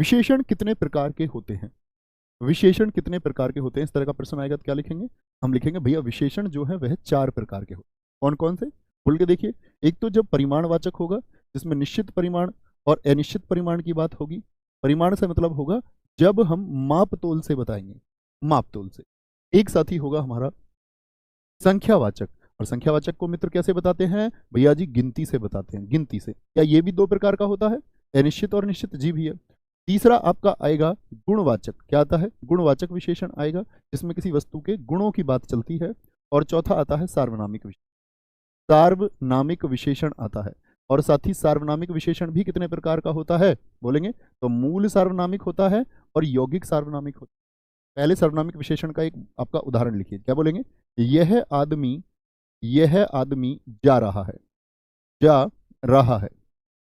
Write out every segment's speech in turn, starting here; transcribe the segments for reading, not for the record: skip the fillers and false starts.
विशेषण कितने प्रकार के होते हैं? विशेषण कितने प्रकार के होते हैं? इस तरह का प्रश्न आएगा तो क्या लिखेंगे? हम लिखेंगे भैया विशेषण जो है वह 4 प्रकार के होते हैं। कौन कौन से? बोल के देखिए। एक तो जब परिमाणवाचक होगा, जिसमें निश्चित परिमाण और अनिश्चित परिमाण की बात होगी। परिमाण से मतलब होगा जब हम माप तोल से बताएंगे, माप तोल से। एक साथी होगा हमारा संख्यावाचक, और संख्यावाचक को मित्र कैसे बताते हैं भैया जी? गिनती से बताते हैं, गिनती से। क्या ये भी 2 प्रकार का होता है, अनिश्चित और निश्चित? जी भैया। तीसरा आपका आएगा गुणवाचक। क्या आता है? गुणवाचक विशेषण आएगा, जिसमें किसी वस्तु के गुणों की बात चलती है। और चौथा आता है सार्वनामिक विशेषण। सार्वनामिक विशेषण आता है। और साथ ही सार्वनामिक विशेषण भी कितने प्रकार का होता है बोलेंगे? तो मूल सार्वनामिक होता है और यौगिक सार्वनामिक होता है। पहले सार्वनामिक विशेषण का एक आपका उदाहरण लिखिए। क्या बोलेंगे? यह आदमी जा रहा है, जा रहा है।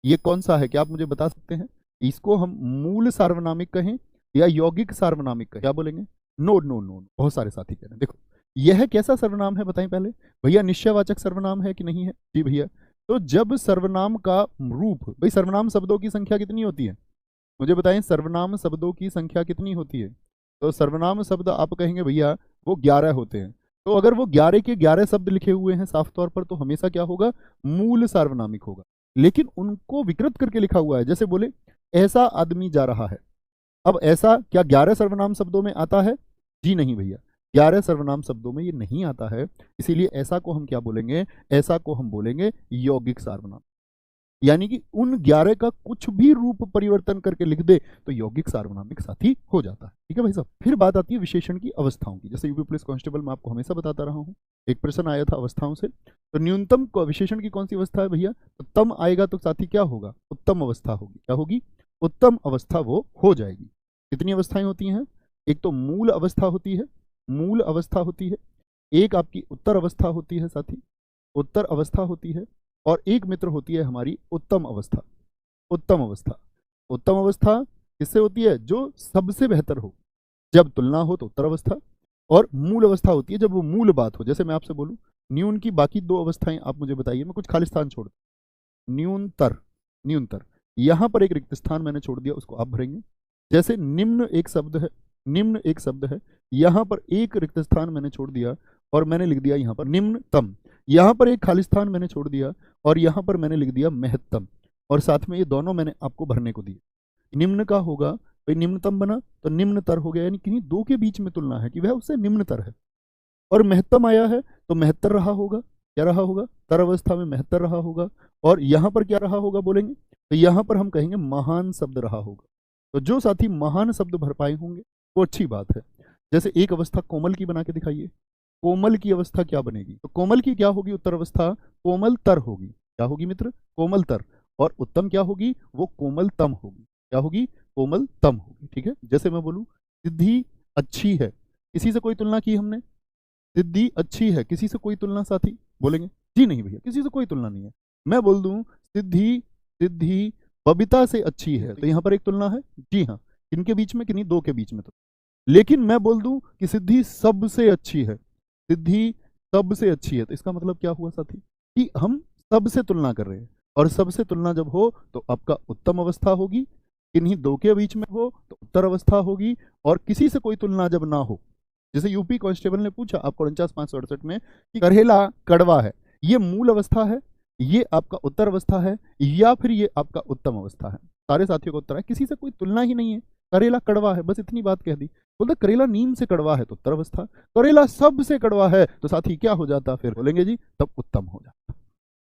ये कौन सा है? क्या आप मुझे बता सकते हैं? इसको हम मूल सार्वनामिक कहें या यौगिक सार्वनामिक कहें? क्या बोलेंगे? नो नो नो, बहुत सारे साथी कह रहे हैं। देखो, यह कैसा सर्वनाम है बताएं पहले भैया? निश्चयवाचक सर्वनाम है कि नहीं है? जी भैया। तो जब सर्वनाम का रूप, भाई सर्वनाम शब्दों की संख्या कितनी होती है मुझे बताएं? सर्वनाम शब्दों की संख्या कितनी होती है? तो सर्वनाम शब्द आप कहेंगे भैया वो 11 होते हैं। तो अगर वो 11 के 11 शब्द लिखे हुए हैं साफ तौर पर, तो हमेशा क्या होगा? मूल सार्वनामिक होगा। लेकिन उनको विकृत करके लिखा हुआ है, जैसे बोले ऐसा आदमी जा रहा है। अब ऐसा क्या 11 सर्वनाम शब्दों में आता है? जी नहीं भैया, 11 सर्वनाम शब्दों में ये नहीं आता है। इसीलिए ऐसा को हम क्या बोलेंगे? ऐसा को हम बोलेंगे यौगिक सार्वनाम। यानी कि उन 11 का कुछ भी रूप परिवर्तन करके लिख दे तो यौगिक सार्वनामिक साथी हो जाता है। ठीक है भाई साहब। फिर बात आती है विशेषण की अवस्थाओं की। जैसे यूपी पुलिस कांस्टेबल में आपको हमेशा बताता रहा हूं, एक प्रश्न आया था अवस्थाओं से। तो न्यूनतम विशेषण की कौन सी अवस्था है भैया? तो तम आएगा तो साथी क्या होगा? उत्तम अवस्था होगी। क्या होगी? उत्तम अवस्था वो हो जाएगी। कितनी अवस्थाएं होती हैं? एक तो मूल अवस्था होती है, मूल अवस्था होती है। एक आपकी उत्तर अवस्था होती है साथी, उत्तर अवस्था होती है। और एक मित्र होती है हमारी उत्तम अवस्था। उत्तम अवस्था, उत्तम अवस्था किससे होती है? जो सबसे बेहतर हो, जब तुलना हो तो उत्तर अवस्था। और मूल अवस्था होती है जब वो मूल बात हो। जैसे मैं आपसे बोलूं न्यून की बाकी 2 अवस्थाएं आप मुझे बताइए, मैं कुछ खाली स्थान छोड़ दूं। न्यूनतर, न्यूनतर, यहां पर एक रिक्त स्थान मैंने छोड़ दिया, उसको आप भरेंगे। जैसे निम्न एक शब्द है, निम्न एक शब्द है, यहां पर एक रिक्त स्थान मैंने छोड़ दिया और मैंने लिख दिया यहां पर निम्नतम। यहां पर एक खाली स्थान मैंने छोड़ दिया और यहां पर मैंने लिख दिया महत्तम। और साथ में ये दोनों मैंने आपको भरने को दिए। निम्न का होगा भाई निम्नतम बना तो निम्नतर हो गया, यानी किन्हीं 2 के बीच में तुलना है कि वह उससे निम्नतर है। और महत्तम आया है तो महत्तर रहा होगा। क्या रहा होगा? तर अवस्था में महत्तर रहा होगा। और यहां पर क्या रहा होगा बोलेंगे? तो यहां पर हम कहेंगे महान शब्द रहा होगा। तो जो साथी महान शब्द भर पाए होंगे वो अच्छी बात है। जैसे एक अवस्था कोमल की बना के दिखाइए। कोमल की अवस्था क्या बनेगी? तो कोमल की क्या होगी उत्तर अवस्था? कोमलतर होगी। क्या होगी मित्र? कोमलतर। और उत्तम क्या होगी? वो कोमलतम होगी। क्या होगी? कोमलतम होगी। ठीक है। जैसे मैं बोलूं सिद्धि अच्छी है, किसी से कोई तुलना की हमने? सिद्धि अच्छी है, किसी से कोई तुलना साथी बोलेंगे? जी नहीं भैया, किसी से कोई तुलना नहीं है। मैं बोल दूं सिद्धि, सिद्धि बबीता से अच्छी है, तो यहां पर एक तुलना है। जी हाँ, किनके बीच में? किन्हीं 2 के बीच में। तो लेकिन मैं बोल दूं कि सिद्धि सबसे अच्छी है, सिद्धि सबसे अच्छी है, तो इसका मतलब क्या हुआ साथी? कि हम सबसे तुलना कर रहे हैं। और सबसे तुलना जब हो तो आपका उत्तम अवस्था होगी, किन्हीं 2 के बीच में हो तो उत्तर अवस्था होगी। और किसी से कोई तुलना जब ना हो, जैसे यूपी कांस्टेबल ने पूछा आपको 49,568 में कि करेला कड़वा है, ये मूल अवस्था है, ये आपका उत्तर अवस्था है, या फिर ये आपका उत्तम अवस्था है? सारे साथियों का उत्तर है किसी से कोई तुलना ही नहीं है, करेला कड़वा है, बस इतनी बात कह दी। बोलते करेला नीम से कड़वा है तो उत्तर अवस्था, करेला सबसे कड़वा है तो साथी क्या हो जाता? फिर बोलेंगे जी तब उत्तम हो जाता।